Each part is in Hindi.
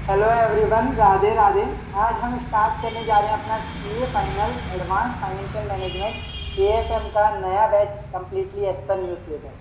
Hello everyone, Radhe Radhe. आज हम स्टार्ट करने जा रहे हैं अपना CA final advanced financial management AFM का नया batch completely as per new syllabus.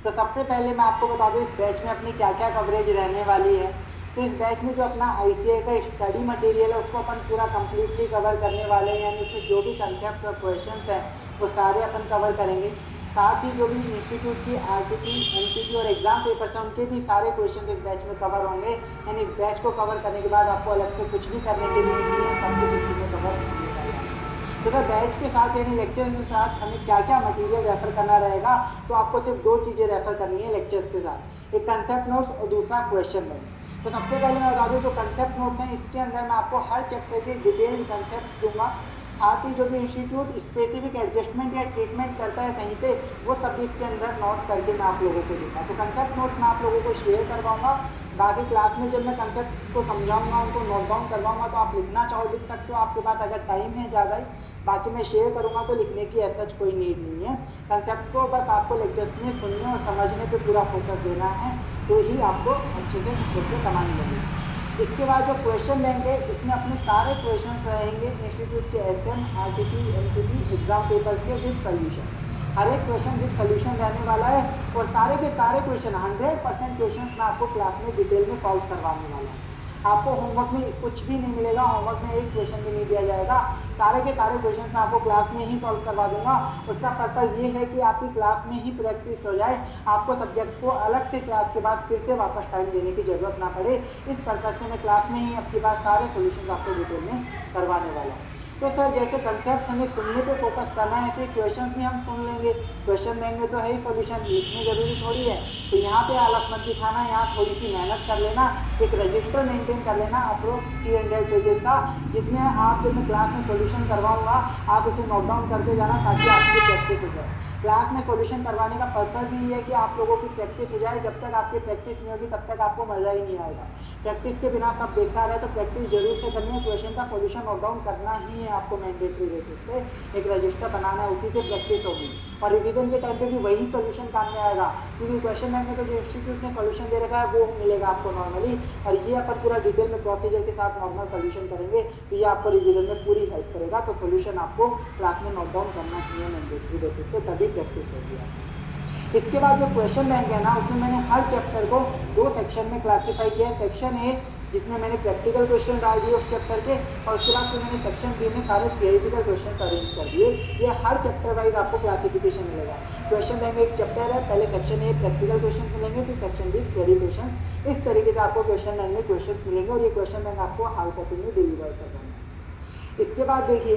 तो सबसे पहले मैं आपको बता दूं इस बैच में अपनी क्या क्या कवरेज रहने वाली है। तो इस बैच में जो अपना आईसीए का स्टडी मटेरियल है उसको अपन पूरा कंप्लीटली कवर करने वाले हैं, यानी उसमें जो भी कंसेप्ट और क्वेश्चन हैं वो सारे अपन कवर करेंगे। साथ ही जो भी इंस्टीट्यूट की आरटीपी, एमसीक्यू और एग्जाम पेपर्स हैं उनके भी सारे क्वेश्चन इस बैच में कवर होंगे। यानी इस बैच को कवर करने के बाद आपको अलग से कुछ भी करने के लिए नहीं है, सब कुछ इसी में कवर होने वाला है। तो सर बैच के साथ यानी लेक्चर के साथ हमें क्या क्या मटेरियल रेफर करना रहेगा, तो आपको सिर्फ दो चीज़ें रेफर करनी है लेक्चर्स के साथ, एक कंसेप्ट नोट्स और दूसरा क्वेश्चन बैंक। तो सबसे पहले मैं बता दूँ जो कंसेप्ट नोट्स हैं इसके अंदर मैं आपको हर चैप्टर के डिटेल्ड कंसेप्ट दूंगा। साथ ही जो भी इंस्टीट्यूट स्पेसिफिक एडजस्टमेंट या ट्रीटमेंट करता है कहीं पे, वो सब इसके अंदर नोट करके मैं आप लोगों को दूंगा। तो कंसेप्ट नोट्स मैं आप लोगों को शेयर करवाऊंगा। बाकी क्लास में जब मैं कंसेप्ट को समझाऊंगा, उनको नोट डाउन करवाऊंगा, तो आप लिखना चाहो लिख सकते हो, आपके पास अगर टाइम है ज़्यादा ही। बाकी मैं शेयर करूंगा तो लिखने की ऐसा कोई नीड नहीं है। कंसेप्ट को बस आपको लेक्चर्स में सुनने और समझने पे पूरा फोकस देना है, तो ही आपको अच्छे से क्वेश्चन कमाने लगेगी। इसके बाद जो क्वेश्चन लेंगे इसमें अपने सारे क्वेश्चन रहेंगे इंस्टीट्यूट के SM, RTP, MCP exam paper के विद सोल्यूशन। हर एक क्वेश्चन विद सोल्यूशन रहने वाला है और सारे के सारे क्वेश्चन 100% क्वेश्चन मैं आपको क्लास में डिटेल में सॉल्व करवाने वाला हूँ। आपको होमवर्क में कुछ भी नहीं मिलेगा, होमवर्क में एक क्वेश्चन भी नहीं दिया जाएगा। सारे के सारे क्वेश्चन मैं आपको क्लास में ही सॉल्व करवा दूंगा। उसका पर्पज़ ये है कि आपकी क्लास में ही प्रैक्टिस हो जाए, आपको सब्जेक्ट को अलग से क्लास के बाद फिर से वापस टाइम देने की ज़रूरत ना पड़े। इस पर्पज़ से मैं क्लास में ही आपके पास सारे सोल्यूशन आपको डिटेल में करवाने वाला हूँ। तो सर जैसे कंसेप्ट हमें सुनने पे फोकस करना है कि क्वेश्चन भी हम सुन लेंगे, क्वेश्चन लेंगे तो है ही सोल्यूशन, लिखने जरूरी थोड़ी है। तो यहाँ पे आलस मत दिखाना, यहाँ थोड़ी सी मेहनत कर लेना, एक रजिस्टर मेंटेन कर लेना अप्रोक्स 300 पेजेस का, जिसमें आप जब मैं क्लास में सोल्यूशन करवाऊंगा आप इसे नोट डाउन करते जाना ताकि आपकी प्रैक्टिस हो जाए। क्लास में सॉल्यूशन करवाने का पर्पज़ ही है कि आप लोगों की प्रैक्टिस हो जाए। जब तक आपकी प्रैक्टिस नहीं होगी तब तक आपको मज़ा ही नहीं आएगा। प्रैक्टिस के बिना सब देखता रहे, तो प्रैक्टिस जरूर से करनी है। क्वेश्चन का सॉल्यूशन नोट डाउन करना ही है आपको मैंडेटरी बेसिस पे, एक रजिस्टर बनाना है, उसी से प्रैक्टिस होगी। और रिवीजन के टाइम पे भी वही सॉल्यूशन काम में आएगा, क्योंकि क्वेश्चन बैंक में तो जो इंस्टीट्यूट ने सॉल्यूशन दे रखा है वो मिलेगा आपको नॉर्मली, और ये अपन पूरा डिटेल में प्रोसीजर के साथ नॉर्मल सॉल्यूशन करेंगे, तो ये आपको रिवीजन में पूरी हेल्प करेगा। तो सॉल्यूशन आपको क्लास में नोट डाउन करना चाहिए मैंडेटरी बेसिस पे, तभी प्रैक्टिस होगी आपकी। इसके बाद जो क्वेश्चन बैंक है ना, उसमें मैंने हर चैप्टर को दो सेक्शन में क्लासीफाई किया है। सेक्शन ए जिसमें मैंने प्रैक्टिकल क्वेश्चन डाल दिए उस चैप्टर के, और उसके बाद फिर मैंने सेक्शन बी में सारे थियोरेटिकल क्वेश्चन अरेंज कर दिए। ये हर चैप्टर वाइज आपको क्लासिफिकेशन मिलेगा। क्वेश्चन बैंक में एक चैप्टर है, पहले सेक्शन ए प्रैक्टिकल क्वेश्चन मिलेंगे, फिर सेक्शन बी थियोरी क्वेश्चन। इस तरीके से आपको क्वेश्चन बैंक में क्वेश्चन मिलेंगे, और ये क्वेश्चन बैंक आपको हार्ड कॉपी में डिलीवर करवाना है। इसके बाद देखिए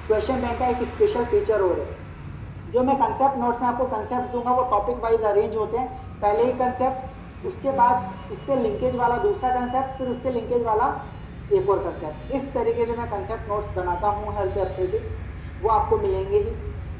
क्वेश्चन बैंक का एक स्पेशल फीचर और है, जो मैं कंसेप्ट नोट्स में आपको कंसेप्ट दूंगा वो टॉपिक वाइज अरेंज होते हैं। पहले ही कंसेप्ट, उसके बाद उससे लिंकेज वाला दूसरा कंसेप्ट, फिर उससे लिंकेज वाला एक और कंसेप्ट। इस तरीके से मैं कंसेप्ट नोट्स बनाता हूँ हर चैप्टर के, वो आपको मिलेंगे ही।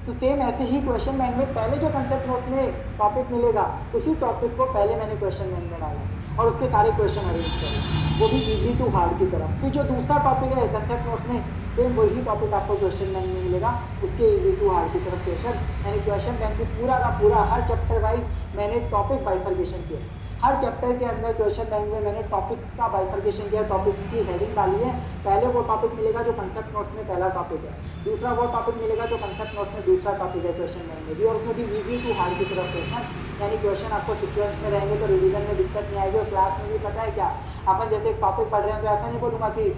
तो सेम ऐसे ही क्वेश्चन बैंक में पहले जो कंसेप्ट नोट्स में टॉपिक मिलेगा उसी टॉपिक को पहले मैंने क्वेश्चन बैंक में डाला और उसके सारे क्वेश्चन अरेंज करे, वो भी ईजी टू हार्ड की तरफ। फिर जो दूसरा टॉपिक है कंसेप्ट नोट्स में, फिर वही टॉपिक आपको क्वेश्चन बैंक में मिलेगा, उसके ईजी टू हार्ड की तरफ क्वेश्चन। यानी क्वेश्चन बैंक में पूरा का पूरा हर चैप्टर वाइज मैंने टॉपिक बाइफर्केशन किया। हर चैप्टर के अंदर क्वेश्चन बैंक में मैंने टॉपिक्स का बाइफर्केशन किया, टॉपिक्स की हेडिंग डाली है। पहले वो टॉपिक मिलेगा जो कंसेप्ट नोट्स में पहला टॉपिक है, दूसरा वो टॉपिक मिलेगा जो कंसेप्ट नोट्स में दूसरा टॉपिक है क्वेश्चन बैंक में भी, और उसमें भी ईजी टू हार्ड की तरफ क्वेश्चन। यानी क्वेश्चन आपको सीक्वेंस में रहेंगे तो रिवीजन में दिक्कत नहीं आएगी। और क्लास में भी पता है क्या, अपन जैसे एक टॉपिक पढ़ रहे हैं तो ऐसा नहीं बोलूँगा कि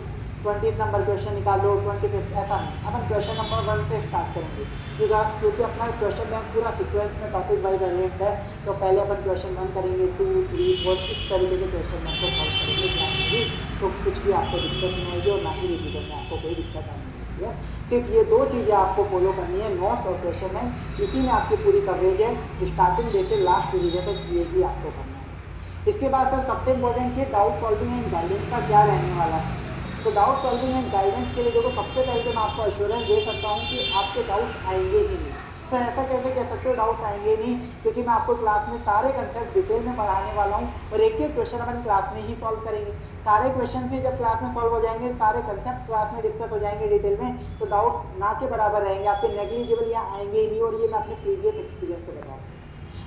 20 नंबर क्वेश्चन निकालो, 25, ऐसा नहीं। अपन क्वेश्चन नंबर 1 से स्टार्ट करेंगे, क्योंकि अपना क्वेश्चन बैंक पूरा सीक्वेंस में टॉपिक वाइज अरेंज है। तो पहले अपन क्वेश्चन 1 करेंगे, 2, 3, 4, इस तरीके के क्वेश्चन बैंक को सॉल्व करेंगे क्लास में भी, तो कुछ भी आपको दिक्कत नहीं आएगी और ना ही रिवीजन में आपको कोई दिक्कत आने वाली है। सिर्फ ये दो चीज़ें आपको फॉलो करनी है, नोट्स और क्वेश्चन बैंक, इसी में आपकी पूरी कवरेज है। स्टार्टिंग डे से लास्ट रिवीजन तक ये भी आपको करना है। इसके बाद सर सबसे important cheese doubt solving and guidance का क्या रहने वाला है। तो डाउट सॉल्विंग एंड गाइडेंस के लिए देखो, सबसे पहले तो मैं आपको अश्योरेंस दे सकता हूँ कि आपके डाउट्स आएंगे ही नहीं। तो ऐसा कैसे कह सकते हो डाउट्स आएंगे नहीं, क्योंकि मैं आपको क्लास में सारे कंसेप्ट डिटेल में पढ़ाने वाला हूँ और एक एक क्वेश्चन अपन क्लास में ही सॉल्व करेंगे। सारे क्वेश्चन भी जब क्लास में सॉल्व हो जाएंगे, सारे कंसेप्ट क्लास में डिस्कस हो जाएंगे डिटेल में, तो डाउट ना के बराबर रहेंगे, आपके नेग्लिजिबल यहाँ आएंगे ही नहीं। और ये मैं अपने प्रीवियस एक्सपीरियंस से बता रहा हूँ।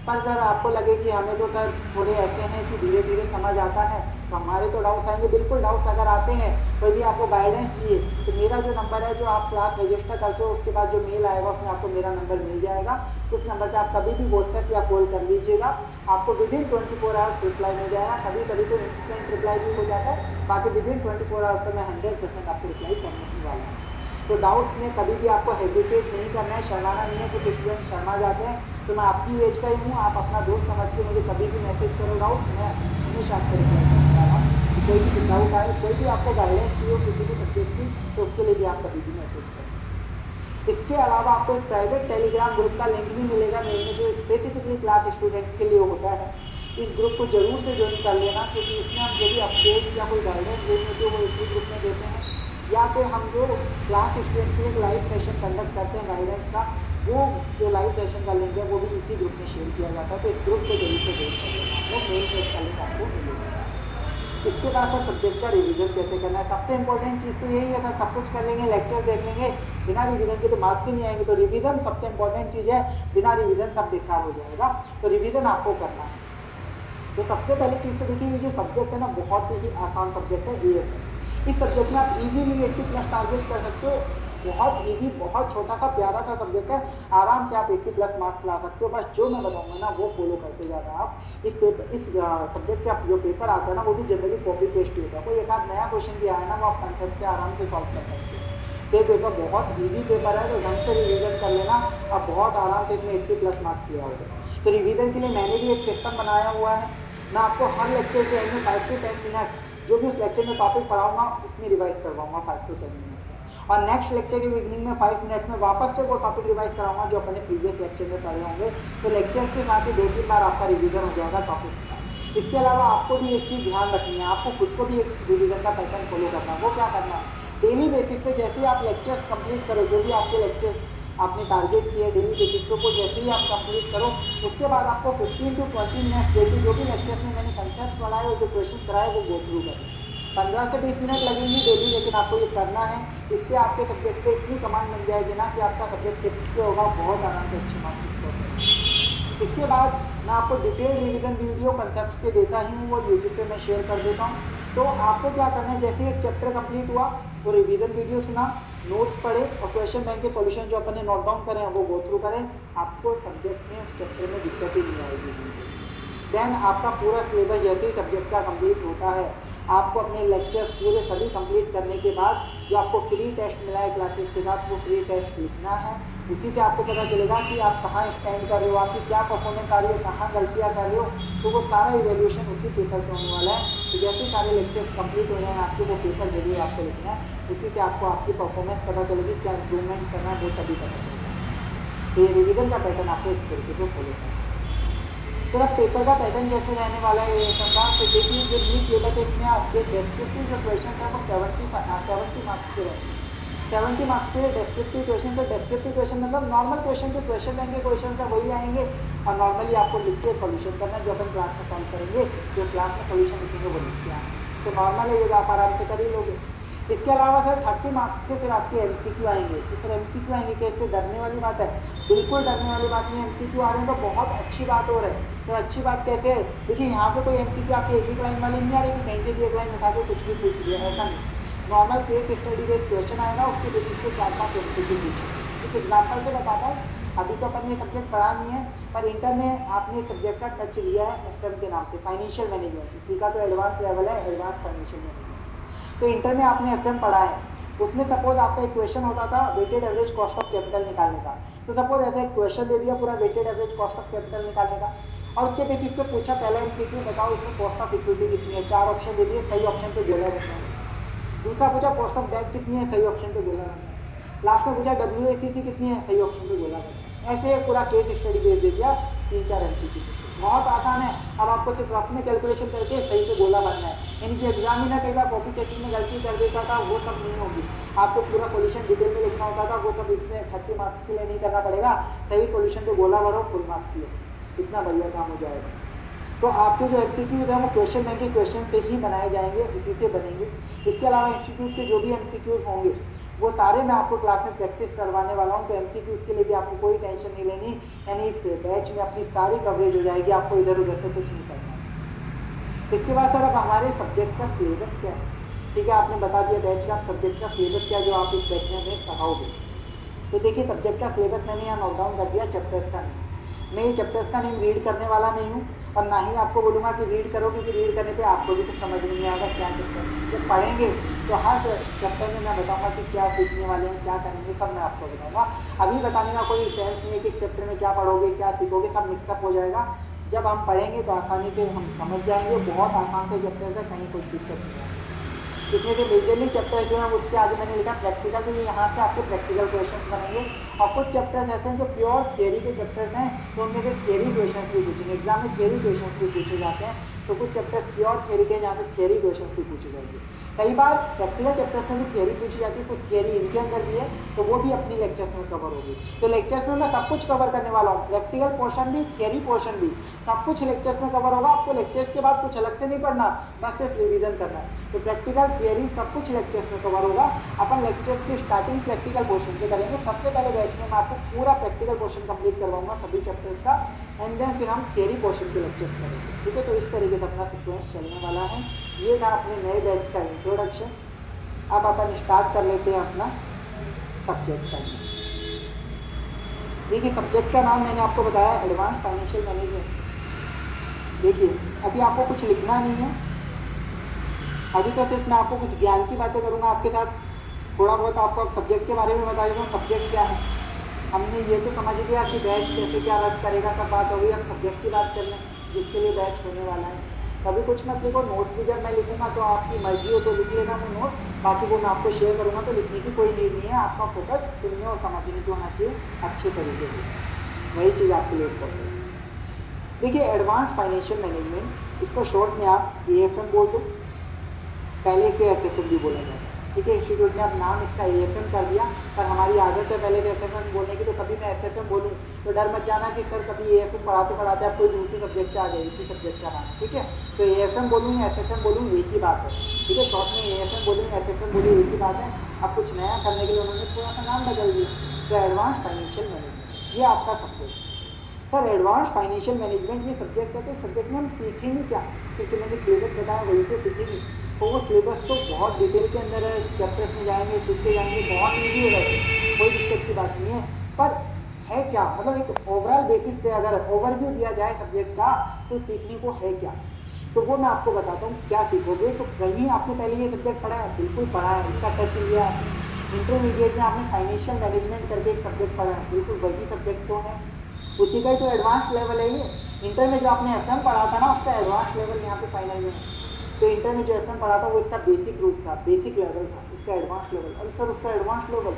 पर सर आपको लगे कि हमें तो सर थोड़े ऐसे हैं कि धीरे धीरे समझ आता है, तो हमारे तो डाउट्स आएंगे। बिल्कुल डाउट्स अगर आते हैं, कोई भी आपको गाइडेंस चाहिए, तो मेरा जो नंबर है, जो आप क्लास रजिस्टर करते हो उसके बाद जो मेल आएगा उसमें आपको मेरा नंबर मिल जाएगा। उस नंबर पर आप कभी भी व्हाट्सएप या कॉल कर लीजिएगा, आपको विदिन 24 आवर्स रिप्लाई मिल जाएगा। कभी कभी तो इंस्टेंट रिप्लाई भी हो जाता है, बाकी विदिन 24 आवर्स तो मैं 100% आपको रिप्लाई करने ही वाला हूँ। तो डाउट्स में कभी भी आपको हेजिटेट नहीं करना है, शर्माना नहीं है। कुछ स्टूडेंट शर्मा जाते हैं, तो मैं आपकी एज का ही हूँ, आप अपना दोस्त समझ के मुझे कभी भी मैसेज करो डाउट, मैं हमेशा आपको रिप्लाई करता रहा हूँ। कोई भी डाउट आए, कोई भी आपको गाइडेंस चाहिए किसी भी सब्जेक्ट की, तो उसके लिए भी आप कभी भी मैसेज करें। इसके अलावा आपको एक प्राइवेट टेलीग्राम ग्रुप का लिंक भी मिलेगा मेरे में, जो स्पेसिफिकली क्लास स्टूडेंट्स के लिए होता है। इस ग्रुप को जरूर से ज्वाइन कर लेना, क्योंकि इसमें हम जो भी अपडेट या कोई गाइडेंस देंगे तो वो इसी ग्रुप में देते हैं, या फिर हम जो क्लास स्टूडेंट के एक लाइव सेशन कंडक्ट करते हैं गाइडेंस का, वो जो लाइव सेशन का लिंक है वो भी इसी ग्रुप में शेयर किया जाता है। तो इस ग्रुप को जरूर से ज्वाइन कर लेना, वो मेल पेज का लिंक आपको मिलेगा। इसके बाद सर सब्जेक्ट का रिवीजन कैसे करना है, सबसे इंपॉर्टेंट चीज़ तो यही है। अगर सब कुछ कर लेंगे, लेक्चर देख लेंगे, बिना रिवीजन के तो मार्क्स ही नहीं आएंगे। तो रिवीजन सबसे इंपॉर्टेंट चीज़ है, बिना रिवीजन सब बेकार हो जाएगा, तो रिवीजन आपको करना है। तो सबसे पहली चीज़ तो देखिए, ये जो सब्जेक्ट है ना, बहुत ही आसान सब्जेक्ट है AFM। इस सब्जेक्ट में आप इजीली 80+ टारगेट कर सकते हो। बहुत इजी, बहुत छोटा सा प्यारा सा सब्जेक्ट है, आराम से आप 80+ मार्क्स ला सकते हो। बस जो मैं बताऊंगा ना वो फॉलो करते जाना आप। इस सब्जेक्ट का जो पेपर आता है ना, वो भी जनरली कॉपी पेस्ट होता है। कोई एक आध नया क्वेश्चन भी आया ना, वो आप कंसेप्ट से आराम से सॉल्व कर सकते हो। ये पेपर बहुत ईजी पेपर है, तो ढंग से रिवीजन कर लेना, आप बहुत आराम से इसमें 80+ मार्क्स ले आओगे। तो रिवीजन के लिए मैंने भी एक सिस्टम बनाया हुआ है। मैं आपको हर लेक्चर के एंड में 5 से 10 मिनट जो भी उस लेक्चर में टॉपिक पढ़ाऊंगा उसमें रिवाइज करवाऊंगा 5 से 10 मिनट, और नेक्स्ट लेक्चर के बिगनिंग में 5 मिनट में वापस से वो टॉपिक रिवाइज कराऊंगा जो अपने प्रीवियस लेक्चर में पढ़े होंगे। तो लेक्चर के साथ ही 2-3 बार आपका रिवीजन हो जाएगा टॉपिक का। इसके अलावा आपको भी एक चीज़ ध्यान रखनी है, आपको खुद को भी एक रिवीजन का पैटर्न फॉलो करना है। वो क्या करना है, डेली बेसिस पे जैसे ही आप लेक्चर्स कंप्लीट करो, जो भी आपके लेक्चर्स आपने टारगेट किए डेली बेसिस पे, वो जैसे ही आप कंप्लीट करो, उसके बाद आपको 15 से 20 मिनट डेली जो भी लेक्चर्स में मैंने कंसेप्ट पढ़ाए और जो क्वेश्चन कराए वो गो थ्रू करें। 15 से 20 मिनट लगेंगे डेली, लेकिन आपको ये करना है। इससे आपके सब्जेक्ट पे इतनी कमांड बन जाएगी ना कि आपका सब्जेक्ट टिप्स पे होगा, बहुत आराम से अच्छे मार्क्स होगा। इसके बाद मैं आपको डिटेल रिवीजन वीडियो कंसेप्ट के देता ही हूँ, वो यूट्यूब पे मैं शेयर कर देता हूँ। तो आपको क्या करना है, जैसे एक चैप्टर कंप्लीट हुआ तो रिवीजन वीडियो सुना, नोट्स पढ़े और क्वेश्चन बैंक के सॉल्यूशन जो अपने नोट डाउन करें वो गो थ्रू करें। आपको सब्जेक्ट में उस चैप्टर में दिक्कत ही नहीं आएगी। देन आपका पूरा सिलेबस जैसे ही सब्जेक्ट का कंप्लीट होता है, आपको अपने लेक्चर्स पूरे सभी कंप्लीट करने के बाद जो आपको फ्री टेस्ट मिला है क्लासेस के साथ, वो फ्री टेस्ट लिखना है। उसी से आपको पता चलेगा कि आप कहाँ स्टैंड कर रहे हो, आपकी क्या परफॉर्मेंस आ रही है, कहाँ गलतियाँ कर रहे हो। तो वो सारा इवेल्यूशन उसी पेपर से होने वाला है। तो जैसे सारे लेक्चर्स कंप्लीट हो जाए आपके, वो पेपर जरूर आपको लिखना है। उसी से आपको आपकी परफॉर्मेंस पता चलेगी, क्या इम्प्रूवमेंट करना है वो सभी पता चलेगा। तो ये रिविजन का पैटर्न आपको इस तरीके से फॉलो करना है। तो अब पेपर का पैटर्न जैसे रहने वाला है सरकार, तो देखिए जो नीट पेपर टेस्ट में आपके डेस्क्रिप्टिव जो क्वेश्चन है वो 70 मार्क्स के रहते हैं। 70 मार्क्स के डेस्क्रिप्टिव क्वेश्चन। तो डेस्क्रिप्टिव क्वेश्चन मतलब नॉर्मल क्वेश्चन जो क्वेश्चन रहेंगे, क्वेश्चन है वही आएंगे, और नॉर्मली आपको लिख के सोल्यूशन करना है, जो अपन क्लास में सॉल्व करेंगे, जो क्लास में सोल्यूशन लिखेंगे वो लिख के आएंगे। तो नॉर्मल है, ये आप आराम से कर ही लोगे। इसके अलावा सर 30 मार्क्स के फिर आपके MCQ आएंगे। तो फिर MCQ आएंगे क्या, इससे डरने वाली बात है? बिल्कुल डरने वाली बात नहीं है। MCQ आ रहे हैं तो बहुत अच्छी बात हो रही है। तो अच्छी बात कहते हैं, देखिए यहाँ पे कोई MCQ आपके एक ही लाइन वाली नहीं आ रही कि कहीं से भी एक लाइन उठा के कुछ भी पूछ लिया, ऐसा नहीं। Normal case study based question आएगा, उसके बेसिस पे 4-5 MCQ पूछे। इस एग्जाम्पल से बताता हूँ, अभी तो अपन ये सब्जेक्ट पढ़ा नहीं है, पर इंटर में आपने सब्जेक्ट का टच लिया है FM के नाम से, फाइनेंशियल मैनेजमेंट। इसी का तो एडवांस लेवल है, एडवांस फाइनेंशियल मैनेजमेंट। तो इंटर में आपने FM पढ़ा है, उसमें सपोज आपका एक क्वेश्चन होता था weighted average cost of capital निकालने का। तो सपोज ऐसा एक क्वेश्चन दे दिया पूरा weighted average cost of capital निकालने का, और उसके बेसिस पे पूछा पहला MCQ बताओ इसमें कॉस्ट ऑफ इक्विटी कितनी है, 4 ऑप्शन दे दिए, सही ऑप्शन पे गोला रखना है। दूसरा पूछा कॉस्ट ऑफ डेट कितनी है, सही ऑप्शन पे गोला रखना है। लास्ट में पूछा WACC कितनी है, सही ऑप्शन पे गोला रखना है। ऐसे पूरा केस स्टडी बेस दे दिया, 3-4 MCQ। बहुत आसान है। अब आपको सिर्फ रफ में कैलकुलेशन करके सही से गोला बनना है। यानी जो एग्जामिनर कई बार कॉपी चेकिंग में गलती कर देता था, वो सब नहीं होगी। आपको पूरा सोल्यूशन डिटेल में लिखना होता था, वो सब इसमें 30 मार्क्स के लिए नहीं करना पड़ेगा। सही सोल्यूशन पे गोला भरो, फुल मार्क्स लिए, इतना बढ़िया काम हो जाएगा। तो आपके जो MCQs हैं वो क्वेश्चन बैंक के क्वेश्चन से ही बनाए जाएंगे, इसी से बनेंगे। इसके अलावा इंस्टीट्यूट के जो भी MCQs होंगे वो सारे मैं आपको क्लास में प्रैक्टिस करवाने वाला हूँ। तो एमसीक्यूज के लिए भी आपको कोई टेंशन नहीं लेनी, यानी इस बैच में अपनी सारी कवरेज हो जाएगी, आपको इधर उधर से कुछ नहीं करना है। इसके बाद सर अब हमारे सब्जेक्ट का सिलेबस क्या है, ठीक है, आपने बता दिया बैच का सब्जेक्ट का सिलेबस क्या जो आप इस बैच में हमें पढ़ाओगे। तो देखिए सब्जेक्ट का सिलेबस मैंने यहाँ नोट डाउन कर दिया, चैप्टर्स का नेम। मैं ये चैप्टर्स का नेम रीड करने वाला नहीं हूँ और ना ही आपको बोलूँगा कि रीड करो, क्योंकि रीड करने पे आपको भी कुछ समझ नहीं आएगा क्या चैप्टर। जब पढ़ेंगे तो हर चैप्टर में मैं बताऊँगा कि क्या सीखने वाले हैं, क्या करेंगे, सब मैं आपको बताऊँगा। अभी बताने का कोई सेंस नहीं है कि इस चैप्टर में क्या पढ़ोगे क्या सीखोगे, सब मिक्सअप हो जाएगा। जब हम पढ़ेंगे तो आसानी से हम समझ जाएंगे, बहुत आसान से चैप्टर है, कहीं कोई दिक्कत नहीं है। इसमें जो मेजरली चैप्टर जो है उसके आगे मैंने लिखा प्रैक्टिकल, तो यहाँ से आपके प्रैक्टिकल क्वेश्चन बनेंगे। और कुछ चैप्टर्स ऐसे हैं जो प्योर थियरी के चैप्टर्स हैं, तो उनमें से थियरी क्वेश्चन भी पूछेंगे, एग्जाम में थियरी क्वेश्चन भी पूछे जाते हैं। तो कुछ चैप्टर्स प्योर थियरी के जहाँ से थियरी क्वेश्चन भी पूछे जाएंगे। कई बार प्रैक्टिकल चैप्टर्स में भी थियरी पूछी जाती है, कुछ थियरी इनके अंदर भी है, तो वो भी अपनी लेक्चर्स में कवर होगी। तो लेक्चर्स में मैं सब कुछ कवर करने वाला हूँ, प्रैक्टिकल पोर्शन भी थियरी पोर्शन भी, सब कुछ लेक्चर्स में कवर होगा। आपको लेक्चर्स के बाद कुछ अलग से नहीं पढ़ना, बस सिर्फ रिवीजन करना है। तो प्रैक्टिकल थियरी सब कुछ लेक्चर्स में कवर होगा। अपन लेक्चर्स की स्टार्टिंग प्रैक्टिकल पोर्शन से करेंगे। सबसे पहले बैच में मैं आपको पूरा प्रैक्टिकल पोर्शन कंप्लीट करवाऊंगा सभी चैप्टर्स का, एंड देन फिर हम थियरी पोर्शन के लेक्चर्स करेंगे, ठीक है। तो इस तरीके से अपना सीक्वेंस चलने वाला है। ये था अपने नए बैच का इंट्रोडक्शन। अब अपन स्टार्ट कर लेते हैं अपना सब्जेक्ट का। देखिए सब्जेक्ट का नाम मैंने आपको बताया एडवांस फाइनेंशियल मैनेजमेंट। देखिए अभी आपको कुछ लिखना नहीं है, अभी तो सिर्फ मैं आपको कुछ ज्ञान की बातें करूंगा आपके साथ, थोड़ा बहुत आपको सब्जेक्ट के बारे में बता देता हूँ। सब्जेक्ट क्या है, हमने ये तो समझ लिया कि बैच कैसे क्या रद्द करेगा, सब बात होगी। अब सब्जेक्ट की बात कर लें जिसके लिए बैच होने वाला है। कभी कुछ मत लिखो, नोट्स भी जब मैं लिखूंगा तो आपकी मर्जी हो तो लिख लेना वो नोट, बाकी वो मैं आपको शेयर करूँगा, तो लिखने की कोई नीड नहीं है। आपका फोकस सुनने और समझने की होना चाहिए अच्छे तरीके से, वही चीज़ आपके लिए इम्पोर्टेंट है। देखिए एडवांस फाइनेंशियल मैनेजमेंट, इसको शॉर्ट में आप AFM बोल दो, पहले से SFM भी बोला जाता है, ठीक है। इंस्टीट्यूट ने अब नाम इसका AFM कर दिया, पर हमारी आदत है पहले से SFM बोलने की, तो कभी मैं SFM बोलूँ तो डर मत जाना कि सर कभी AFM पढ़ाते पढ़ाते आप कोई दूसरे सब्जेक्ट पे आ गए, इसी सब्जेक्ट का नाम, ठीक है। तो AFM बोलूँ या SFM बोलूँ एक ही बात है, ठीक है। शॉर्ट में AFM बोलूँ या SFM बोलूँ एक ही बात है। अब कुछ नया करने के लिए उन्होंने थोड़ा सा नाम बदल दिया, तो एडवांस फाइनेंशियल मैनेजमेंट ये आपका subject. Sir advance financial management ये सब्जेक्ट है, तो सब्जेक्ट में हम सीखेंगे क्या, क्योंकि मैंने सिलेबस बताया वही तो सीखेंगे। तो वो सिलेबस तो बहुत डिटेल के अंदर है, चैप्टर्स में जाएंगे सीखते जाएंगे, बहुत ईजी हो जाएगी, कोई दिक्कत की बात नहीं है। पर है क्या, मतलब एक ओवरऑल बेसिस पे अगर ओवरव्यू दिया जाए सब्जेक्ट का तो सीखने को है क्या, तो वो मैं आपको बताता हूँ क्या सीखोगे। तो कहीं आपने पहले ये सब्जेक्ट पढ़ा है, बिल्कुल पढ़ा है, इसका टच लिया है। इंटरमीडिएट में आपने फाइनेंशियल मैनेजमेंट करके एक सब्जेक्ट पढ़ा है, बिल्कुल वही सब्जेक्ट तो है, उसी का ही तो एडवांस लेवल है ये। इंटर में जो आपने FM पढ़ा था ना, उसका एडवांस लेवल यहाँ पे फाइनल में है। तो इंटर में जो FM पढ़ा था वो इसका बेसिक ग्रुप था, बेसिक लेवल था, इसका एडवांस लेवल। और सर उसका एडवांस लेवल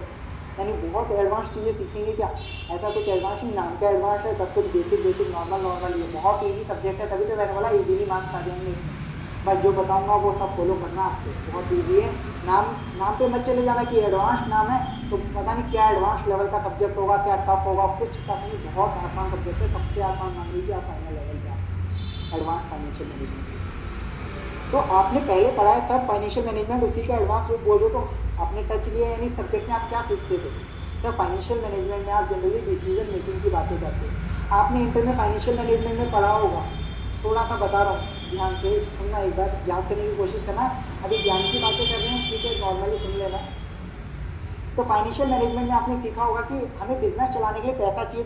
यानी बहुत एडवांस चीज़ें सीखेंगे क्या, ऐसा कुछ एडवांस नहीं, नाम का एडवांस है, सब कुछ बेसिक बेसिक नॉर्मल नॉर्मल, ये बहुत ईजी सब्जेक्ट है, तभी तो मैंने बोला ईजीली मार्क्स आ जाएंगे। मैं जो बताऊंगा वो सब फॉलो करना आपको, बहुत ईजी है। नाम पे मत चले जाना कि एडवांस नाम है तो पता नहीं क्या एडवांस लेवल का सब्जेक्ट होगा, क्या टफ होगा, कुछ टफ नहीं, बहुत आसान सब्जेक्ट है, सबसे आसान मान लीजिए आप फाइनल लेवल का एडवांस फाइनेंशियल मैनेजमेंट। तो आपने पहले पढ़ा है सर फाइनेंशियल मैनेजमेंट, उसी का एडवांस रूप बोल दो, तो आपने टच लिया, यानी सब्जेक्ट में आप क्या सीखते थे। सर फाइनेंशियल मैनेजमेंट में आप जनरली डिसीजन मेकिंग की बातें करते हैं। आपने इंटर में फाइनेंशियल मैनेजमेंट में पढ़ा होगा, थोड़ा सा बता रहा हूँ, ध्यान से सुनना, एक बार याद करने की कोशिश करना। अभी ज्ञान की बातें कर रहे हैं, ठीक है, नॉर्मली सुन लेना। तो फाइनेंशियल मैनेजमेंट में आपने सीखा होगा कि हमें बिजनेस चलाने के लिए पैसा चाहिए।